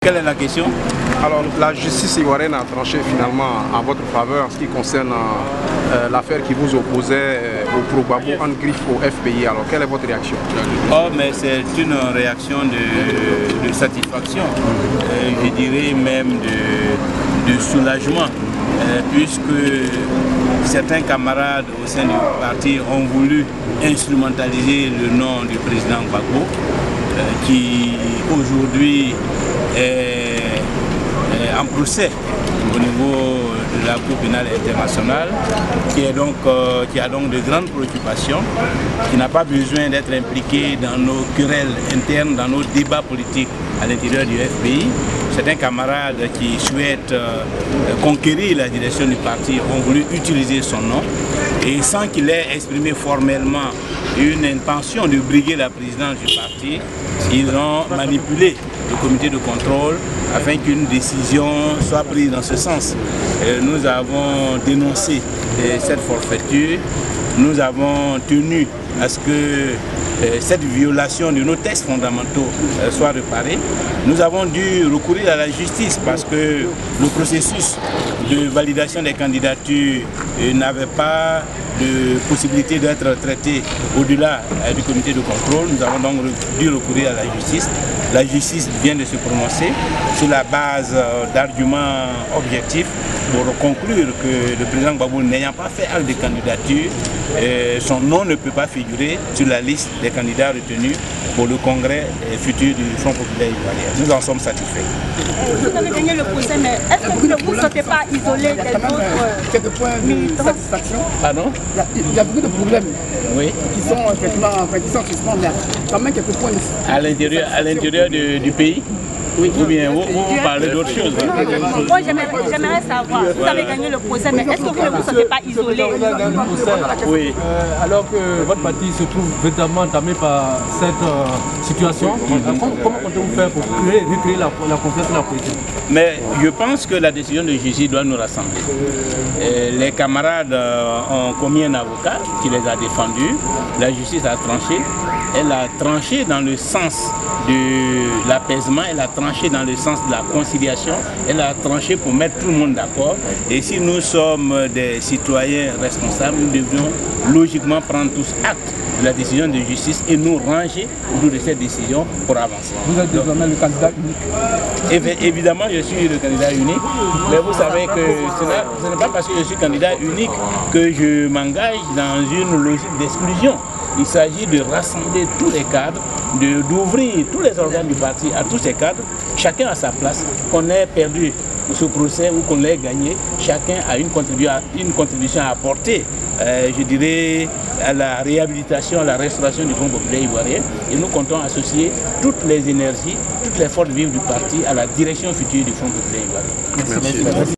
Quelle est la question? Alors, la justice ivoirienne a tranché finalement en votre faveur en ce qui concerne l'affaire qui vous opposait au Pro-Gbagbo en griffe au FPI. Alors, quelle est votre réaction? Oh, mais c'est une réaction de satisfaction, je dirais même de soulagement, puisque certains camarades au sein du parti ont voulu instrumentaliser le nom du président Gbagbo, qui aujourd'hui est en procès au niveau de la Cour pénale internationale, qui a donc de grandes préoccupations, qui n'a pas besoin d'être impliqué dans nos querelles internes, dans nos débats politiques à l'intérieur du FPI. Certains camarades qui souhaitent conquérir la direction du parti ont voulu utiliser son nom, et sans qu'il ait exprimé formellement une intention de briguer la présidence du parti, ils ont manipulé le comité de contrôle afin qu'une décision soit prise dans ce sens. Nous avons dénoncé cette forfaiture, nous avons tenu à ce que cette violation de nos textes fondamentaux soit réparée. Nous avons dû recourir à la justice parce que le processus de validation des candidatures n'avait pas de possibilité d'être traité au-delà du comité de contrôle. Nous avons donc dû recourir à la justice. La justice vient de se prononcer sur la base d'arguments objectifs pour conclure que le président Gbagbo, n'ayant pas fait acte de candidature, son nom ne peut pas figurer sur la liste des candidats retenus pour le congrès futur du Front populaire ivoirien. Nous en sommes satisfaits. Vous avez gagné le procès, mais est-ce que vous ne vous sentez pas isolé des autres quelques points de satisfaction? Pardon? Il y a beaucoup de problèmes qui sont suspendus, mais quand même quelques points à l'intérieur du pays. Oui. Ou bien vous parlez d'autres choses. Moi j'aimerais savoir, vous avez gagné le procès, mais est-ce que vous ne vous sentez pas isolé? Oui. Alors que votre parti se trouve véritablement entamé par cette situation, comment comptez-vous faire pour recréer la confiance de la politique? Mais je pense que la décision de justice doit nous rassembler. Les camarades ont commis un avocat qui les a défendus. La justice a tranché. Elle a tranché dans le sens de l'apaisement, elle a tranché dans le sens de la conciliation, elle a tranché pour mettre tout le monde d'accord. Et si nous sommes des citoyens responsables, nous devions logiquement prendre tous acte de la décision de justice et nous ranger autour de cette décision pour avancer. Vous êtes désormais le candidat unique? Évidemment, je suis le candidat unique, mais vous savez que ce n'est pas parce que je suis candidat unique que je m'engage dans une logique d'exclusion. Il s'agit de rassembler tous les cadres, d'ouvrir tous les organes du parti à tous ces cadres, chacun à sa place, qu'on ait perdu ce procès ou qu'on l'ait gagné, chacun a une contribution à apporter, je dirais, à la réhabilitation, à la restauration du Front populaire ivoirien. Et nous comptons associer toutes les énergies, toutes les forces vives du parti à la direction future du Front populaire ivoirien. Merci.